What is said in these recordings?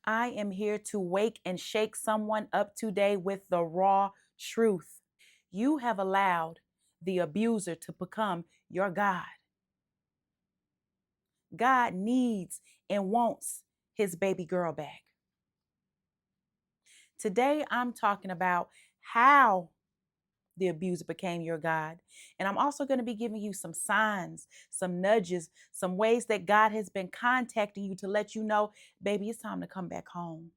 I am here to wake and shake someone up today with the raw truth. You have allowed the abuser to become your God. God needs and wants his baby girl back. Today, I'm talking about how the abuser became your God. And I'm also going to be giving you some signs, some nudges, some ways that God has been contacting you to let you know, baby, it's time to come back home.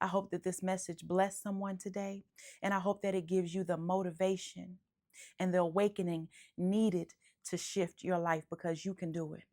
I hope that this message bless someone today, and I hope that it gives you the motivation and the awakening needed to shift your life, because you can do it.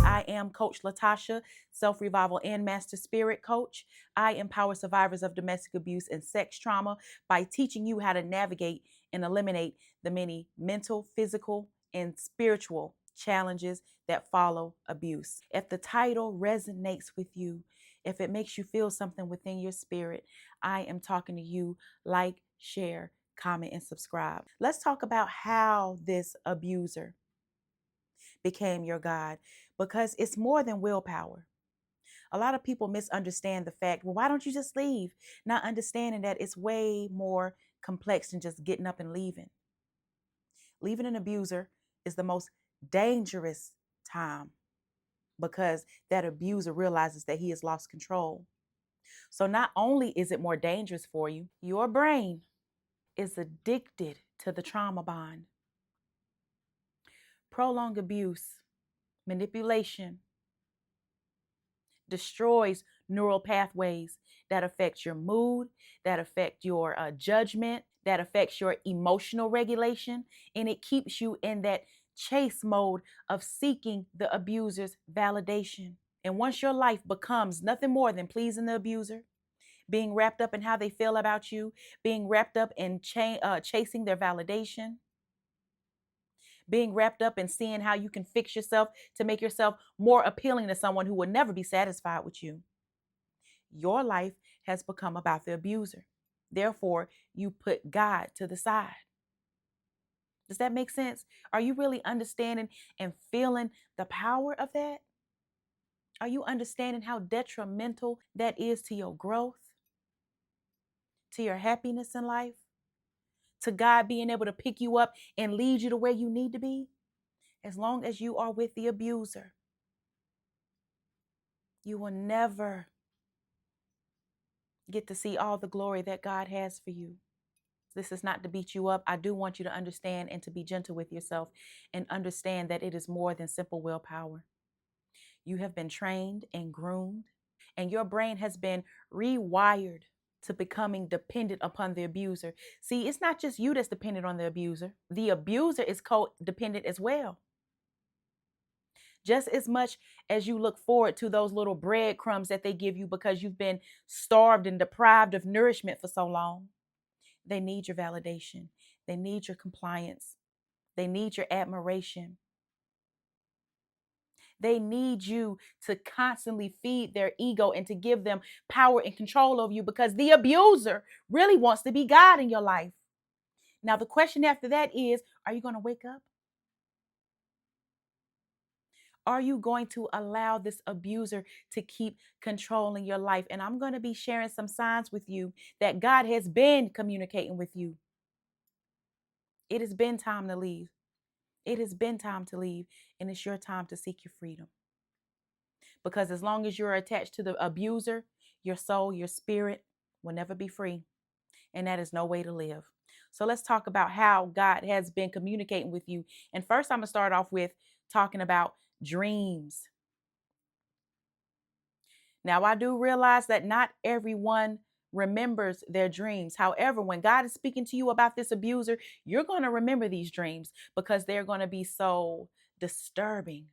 I am Coach Latasha, self revival and master spirit coach. I empower survivors of domestic abuse and sex trauma by teaching you how to navigate and eliminate the many mental, physical, and spiritual challenges that follow abuse. If the title resonates with you, if it makes you feel something within your spirit, I am talking to you. Like, share, comment, and subscribe. Let's talk about how this abuser became your God, because it's more than willpower. A lot of people misunderstand the fact, well, why don't you just leave? Not understanding that it's way more complex than just getting up and leaving. Leaving an abuser is the most dangerous time, because that abuser realizes that he has lost control. So not only is it more dangerous for you, your brain is addicted to the trauma bond. Prolonged abuse, manipulation, destroys neural pathways that affect your mood, that affect your judgment, that affects your emotional regulation, and it keeps you in that chase mode of seeking the abuser's validation. And once your life becomes nothing more than pleasing the abuser, being wrapped up in how they feel about you, being wrapped up in chasing their validation, being wrapped up in seeing how you can fix yourself to make yourself more appealing to someone who will never be satisfied with you, your life has become about the abuser. Therefore, you put God to the side. Does that make sense? Are you really understanding and feeling the power of that? Are you understanding how detrimental that is to your growth, to your happiness in life, to God being able to pick you up and lead you to where you need to be? As long as you are with the abuser, you will never get to see all the glory that God has for you. This is not to beat you up. I do want you to understand and to be gentle with yourself and understand that it is more than simple willpower. You have been trained and groomed, and your brain has been rewired to becoming dependent upon the abuser. See, it's not just you that's dependent on the abuser is codependent as well. Just as much as you look forward to those little breadcrumbs that they give you because you've been starved and deprived of nourishment for so long, they need your validation. They need your compliance. They need your admiration. They need you to constantly feed their ego and to give them power and control over you, because the abuser really wants to be God in your life. Now, the question after that is, are you going to wake up? Are you going to allow this abuser to keep controlling your life? And I'm going to be sharing some signs with you that God has been communicating with you. It has been time to leave. It has been time to leave, and it's your time to seek your freedom. Because as long as you're attached to the abuser, your soul, your spirit will never be free. And that is no way to live. So let's talk about how God has been communicating with you. And first, I'm going to start off with talking about dreams. Now, I do realize that not everyone remembers their dreams. However, when God is speaking to you about this abuser, you're going to remember these dreams because they're going to be so disturbing.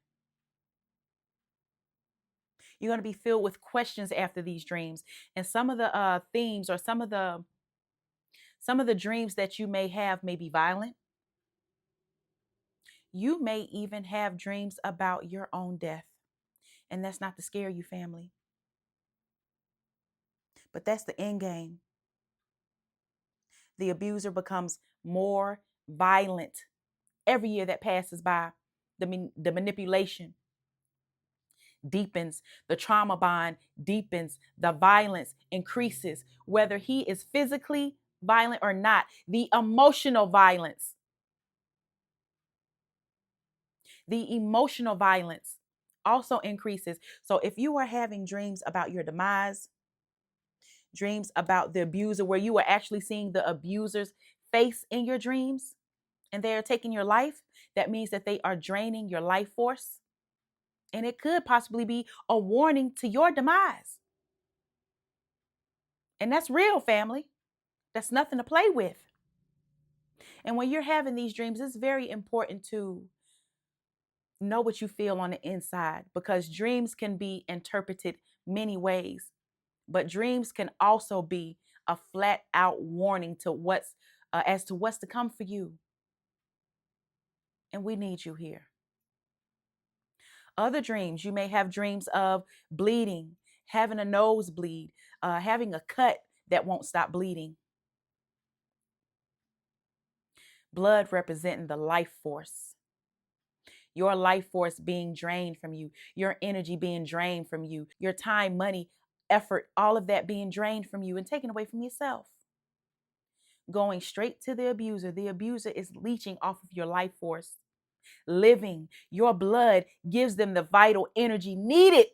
You're going to be filled with questions after these dreams. And some of the themes, or some of the dreams that you may have may be violent. You may even have dreams about your own death. And that's not to scare you, family. But that's the end game. The abuser becomes more violent every year that passes by. The manipulation deepens, the trauma bond deepens, the violence increases, whether he is physically violent or not. The emotional violence also increases. So if you are having dreams about your demise, dreams about the abuser, where you are actually seeing the abuser's face in your dreams and they are taking your life, that means that they are draining your life force. And it could possibly be a warning to your demise. And that's real, family. That's nothing to play with. And when you're having these dreams, it's very important to know what you feel on the inside, because dreams can be interpreted many ways. But dreams can also be a flat out warning to what's as to what's to come for you. And we need you here. Other dreams, you may have dreams of bleeding, having a nosebleed, having a cut that won't stop bleeding. Blood representing the life force. Your life force being drained from you, your energy being drained from you, your time, money, effort, all of that being drained from you and taken away from yourself. Going straight to the abuser. The abuser is leeching off of your life force. Living your blood gives them the vital energy needed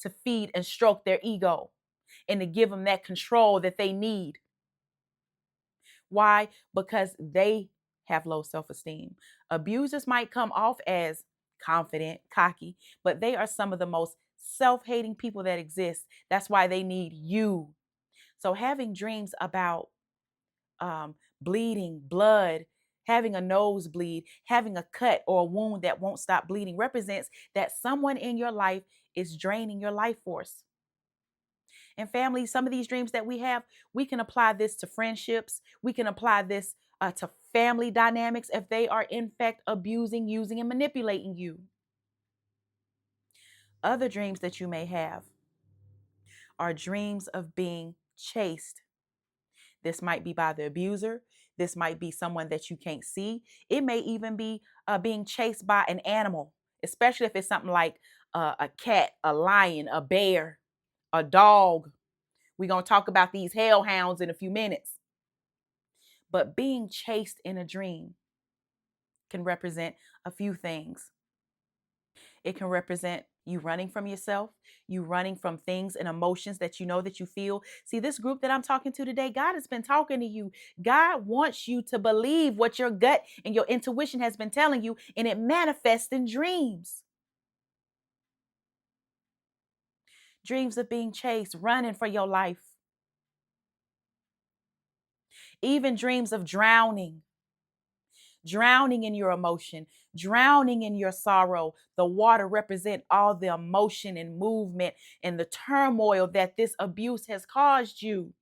to feed and stroke their ego and to give them that control that they need. Why? Because they have low self-esteem. Abusers might come off as confident, cocky, but they are some of the most self-hating people that exist. That's why they need you. So having dreams about bleeding, blood, having a nosebleed, having a cut or a wound that won't stop bleeding represents that someone in your life is draining your life force. And family, some of these dreams that we have, we can apply this to friendships. We can apply this to family dynamics if they are in fact abusing, using, and manipulating you. Other dreams that you may have are dreams of being chased. This might be by the abuser. This might be someone that you can't see. It may even be being chased by an animal, especially if it's something like a cat, a lion, a bear, a dog. We're going to talk about these hellhounds in a few minutes. But being chased in a dream can represent a few things. It can represent you running from yourself, you running from things and emotions that you know that you feel. See, this group that I'm talking to today, God has been talking to you. God wants you to believe what your gut and your intuition has been telling you, and it manifests in dreams. Dreams of being chased, running for your life. Even dreams of drowning in your emotion, drowning in your sorrow. The water represent all the emotion and movement and the turmoil that this abuse has caused you.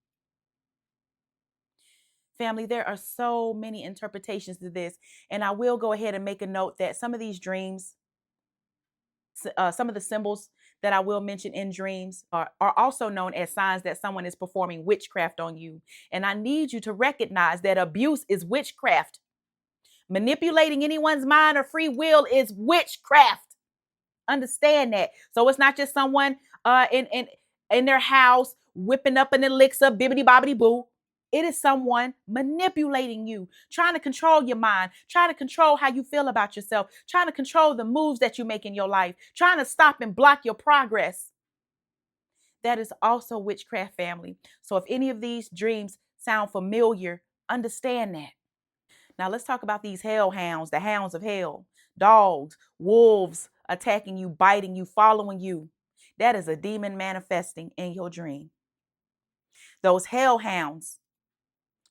Family, there are so many interpretations to this, and I will go ahead and make a note that some of these dreams, some of the symbols that I will mention in dreams are also known as signs that someone is performing witchcraft on you. And I need you to recognize that abuse is witchcraft. Manipulating anyone's mind or free will is witchcraft. Understand that. So it's not just someone in their house whipping up an elixir, bibbity bobbity boo. It is someone manipulating you, trying to control your mind, trying to control how you feel about yourself, trying to control the moves that you make in your life, trying to stop and block your progress. That is also witchcraft, family. So if any of these dreams sound familiar, understand that. Now let's talk about these hellhounds, the hounds of hell, dogs, wolves attacking you, biting you, following you. That is a demon manifesting in your dream. Those hellhounds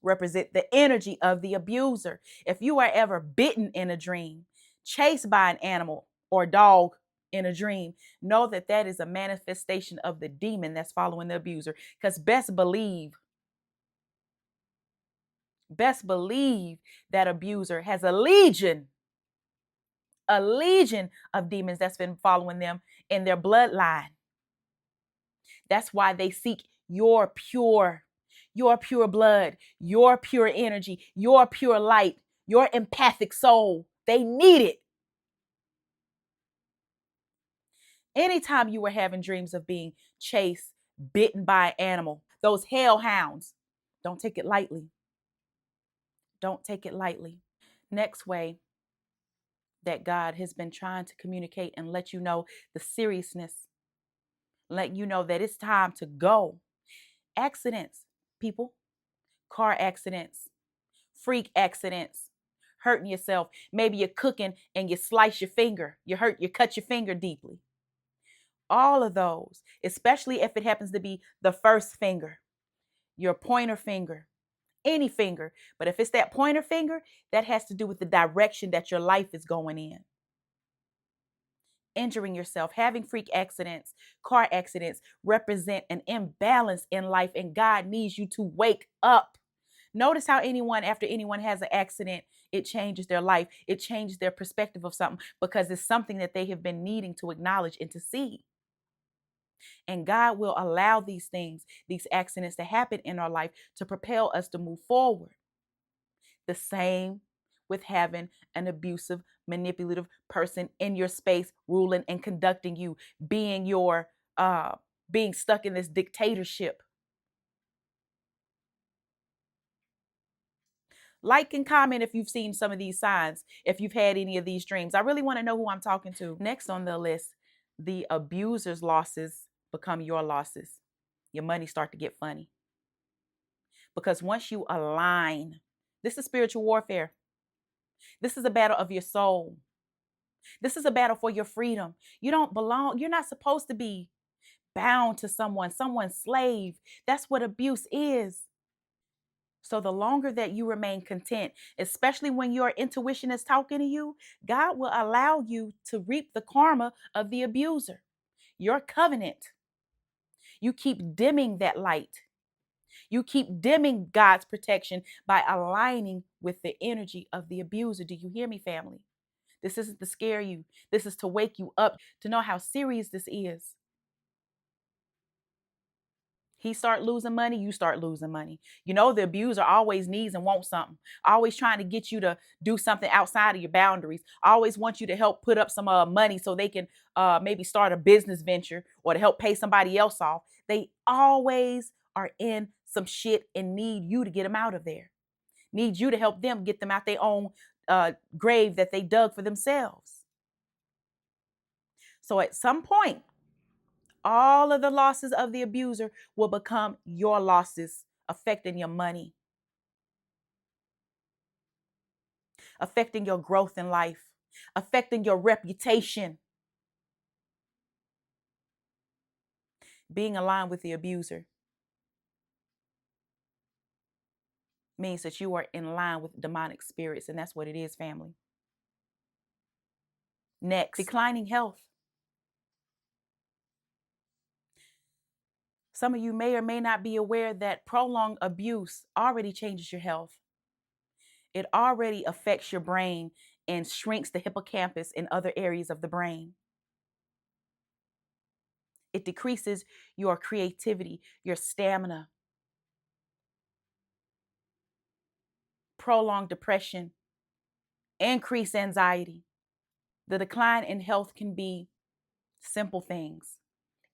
represent the energy of the abuser. If you are ever bitten in a dream, chased by an animal or dog in a dream, know that that is a manifestation of the demon that's following the abuser. Because best believe that abuser has a legion of demons that's been following them in their bloodline. That's why they seek your pure, your pure blood, your pure energy, your pure light, your empathic soul. They need it. Anytime you were having dreams of being chased, bitten by an animal, those hellhounds, don't take it lightly. Don't take it lightly. Next way that God has been trying to communicate and let you know the seriousness, let you know that it's time to go. Accidents, people, car accidents, freak accidents, hurting yourself. Maybe you're cooking and you slice your finger. You cut your finger deeply. All of those, especially if it happens to be the first finger, your pointer finger, any finger. But if it's that pointer finger, that has to do with the direction that your life is going in. Injuring yourself, having freak accidents, car accidents represent an imbalance in life, and God needs you to wake up. Notice how after anyone has an accident, it changes their life. It changes their perspective of something because it's something that they have been needing to acknowledge and to see. And God will allow these things, these accidents to happen in our life to propel us to move forward. The same with having an abusive, manipulative person in your space, ruling and conducting you, being being stuck in this dictatorship. Like and comment if you've seen some of these signs, if you've had any of these dreams. I really want to know who I'm talking to. Next on the list, the abuser's losses become your losses. Your money start to get funny. Because once you align, this is spiritual warfare. This is a battle of your soul. This is a battle for your freedom. You don't belong. You're not supposed to be bound to someone's slave. That's what abuse is. So the longer that you remain content, especially when your intuition is talking to you, God will allow you to reap the karma of the abuser. Your covenant. You keep dimming that light. You keep dimming God's protection by aligning with the energy of the abuser. Do you hear me, family? This isn't to scare you. This is to wake you up, to know how serious this is. He start losing money, you start losing money. You know, the abuser always needs and wants something. Always trying to get you to do something outside of your boundaries. Always want you to help put up some money so they can maybe start a business venture or to help pay somebody else off. They always are in some shit and need you to get them out of there. Need you to help them get them out their own grave that they dug for themselves. So at some point, all of the losses of the abuser will become your losses, affecting your money, affecting your growth in life, affecting your reputation. Being aligned with the abuser means that you are in line with demonic spirits, and that's what it is, family. Next, declining health. Some of you may or may not be aware that prolonged abuse already changes your health. It already affects your brain and shrinks the hippocampus and other areas of the brain. It decreases your creativity, your stamina. Prolonged depression, increased anxiety. The decline in health can be simple things.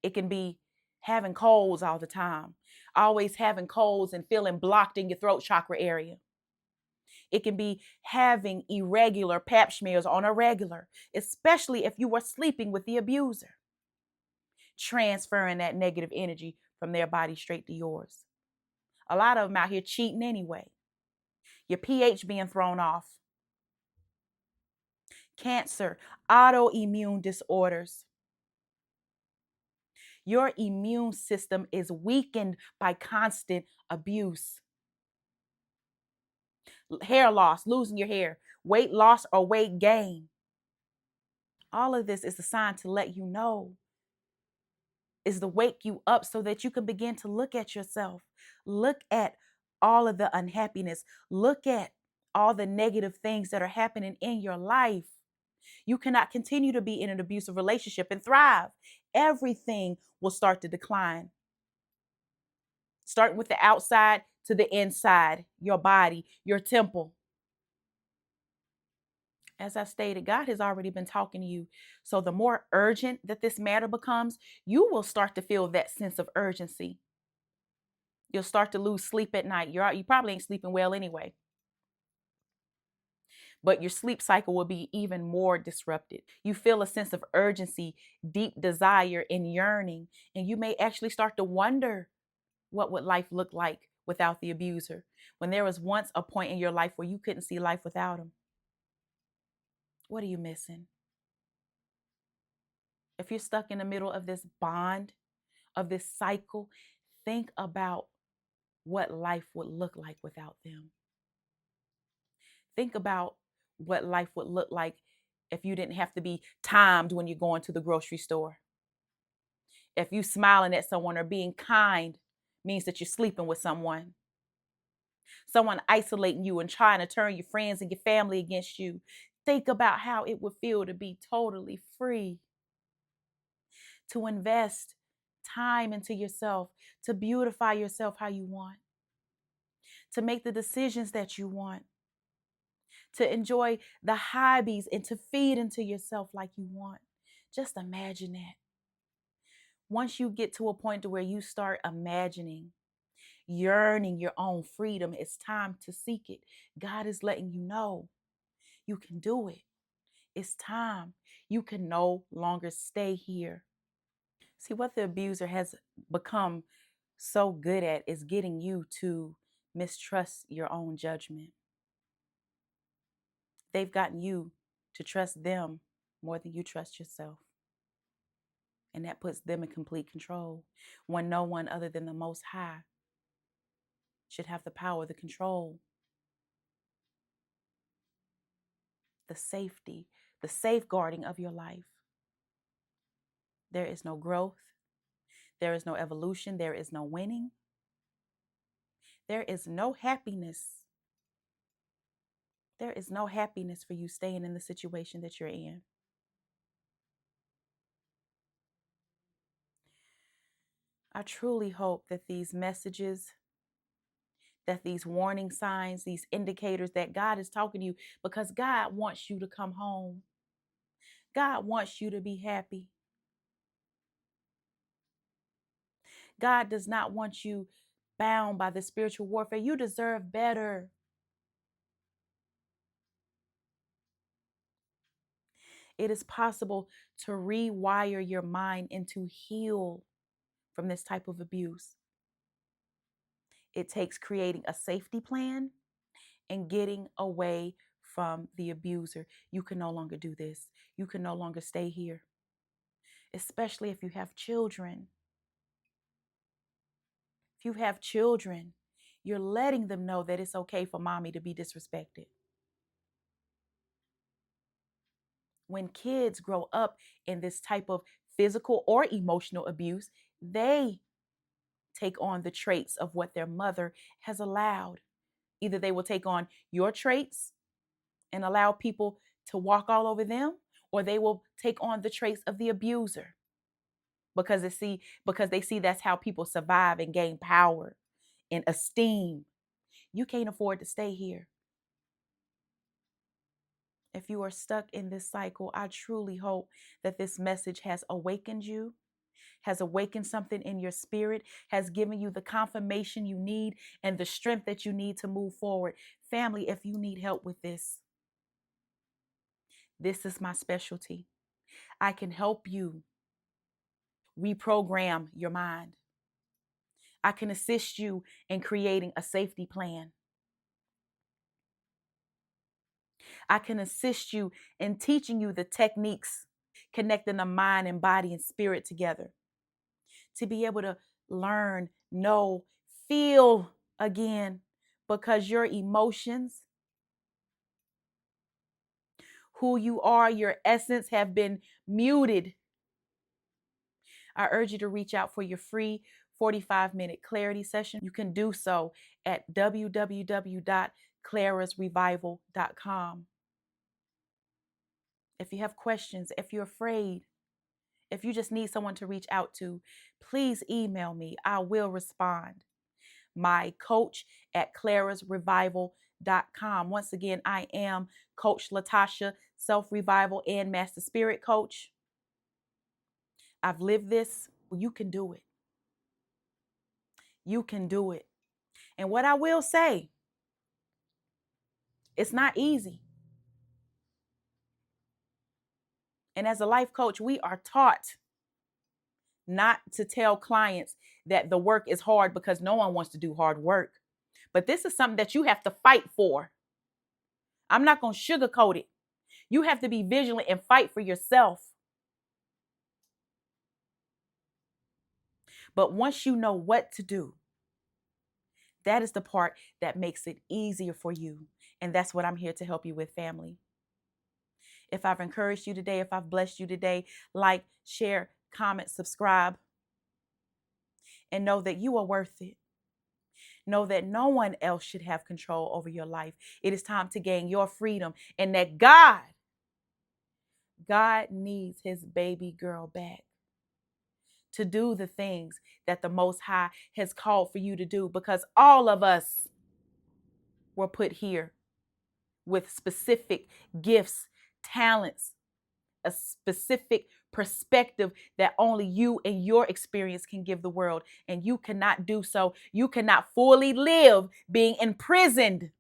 It can be having colds all the time, always having colds and feeling blocked in your throat chakra area. It can be having irregular pap smears on a regular, especially if you were sleeping with the abuser, transferring that negative energy from their body straight to yours. A lot of them out here cheating anyway. Your pH being thrown off. Cancer, autoimmune disorders. Your immune system is weakened by constant abuse. Hair loss, losing your hair, weight loss or weight gain. All of this is a sign to let you know, is to wake you up so that you can begin to look at yourself. Look at all of the unhappiness. Look at all the negative things that are happening in your life. You cannot continue to be in an abusive relationship and thrive. Everything will start to decline. Starting with the outside to the inside, your body, your temple. As I stated, God has already been talking to you. So the more urgent that this matter becomes, you will start to feel that sense of urgency. You'll start to lose sleep at night. You probably ain't sleeping well anyway, but your sleep cycle will be even more disrupted. You feel a sense of urgency, deep desire, and yearning, and you may actually start to wonder, what would life look like without the abuser? When there was once a point in your life where you couldn't see life without him, what are you missing? If you're stuck in the middle of this bond, of this cycle, think about what life would look like without them. Think about what life would look like if you didn't have to be timed when you're going to the grocery store. If you smiling at someone or being kind means that you're sleeping with someone. Someone isolating you and trying to turn your friends and your family against you. Think about how it would feel to be totally free, to invest time into yourself, to beautify yourself how you want, to make the decisions that you want, to enjoy the hobbies and to feed into yourself like you want. Just imagine that. Once you get to a point to where you start imagining, yearning your own freedom, it's time to seek it. God is letting you know you can do it. It's time. You can no longer stay here. See, what the abuser has become so good at is getting you to mistrust your own judgment. They've gotten you to trust them more than you trust yourself. And that puts them in complete control when no one other than the Most High should have the power, the control, the safety, the safeguarding of your life. There is no growth. There is no evolution. There is no winning. There is no happiness. There is no happiness for you staying in the situation that you're in. I truly hope that these messages, that these warning signs, these indicators that God is talking to you, because God wants you to come home. God wants you to be happy. God does not want you bound by the spiritual warfare. You deserve better. It is possible to rewire your mind and to heal from this type of abuse. It takes creating a safety plan and getting away from the abuser. You can no longer do this. You can no longer stay here, especially if you have children. If you have children, you're letting them know that it's okay for mommy to be disrespected. When kids grow up in this type of physical or emotional abuse, they take on the traits of what their mother has allowed. Either they will take on your traits and allow people to walk all over them, or they will take on the traits of the abuser because they see that's how people survive and gain power and esteem. You can't afford to stay here. If you are stuck in this cycle, I truly hope that this message has awakened you, has awakened something in your spirit, has given you the confirmation you need and the strength that you need to move forward. Family, if you need help with this is my specialty. I can help you reprogram your mind. I can assist you in creating a safety plan. I can assist you in teaching you the techniques, connecting the mind and body and spirit together to be able to learn, know, feel again, because your emotions, who you are, your essence have been muted. I urge you to reach out for your free 45-minute clarity session. You can do so at www.clarasrevival.com. If you have questions, if you're afraid, if you just need someone to reach out to, please email me. I will respond. my coach at clarasrevival.com. Once again, I am Coach Latasha, self-revival and master spirit coach. I've lived this. Well, you can do it. You can do it. And what I will say, it's not easy. And as a life coach, we are taught not to tell clients that the work is hard because no one wants to do hard work. But this is something that you have to fight for. I'm not going to sugarcoat it. You have to be vigilant and fight for yourself. But once you know what to do, that is the part that makes it easier for you. And that's what I'm here to help you with, family. If I've encouraged you today, if I've blessed you today, like, share, comment, subscribe, and know that you are worth it. Know that no one else should have control over your life. It is time to gain your freedom, and that God needs his baby girl back to do the things that the Most High has called for you to do, because all of us were put here with specific gifts, talents, a specific perspective that only you and your experience can give the world. And you cannot do so. You cannot fully live being imprisoned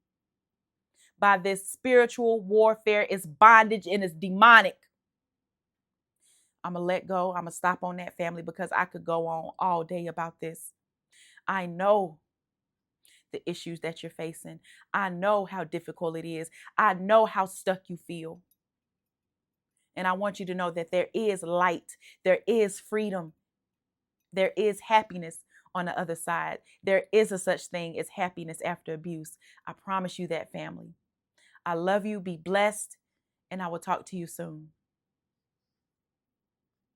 by this spiritual warfare. It's bondage and it's demonic. I'm going to let go. I'm going to stop on that, family, because I could go on all day about this. I know the issues that you're facing. I know how difficult it is. I know how stuck you feel. And I want you to know that there is light. There is freedom. There is happiness on the other side. There is a such thing as happiness after abuse. I promise you that, family. I love you. Be blessed. And I will talk to you soon.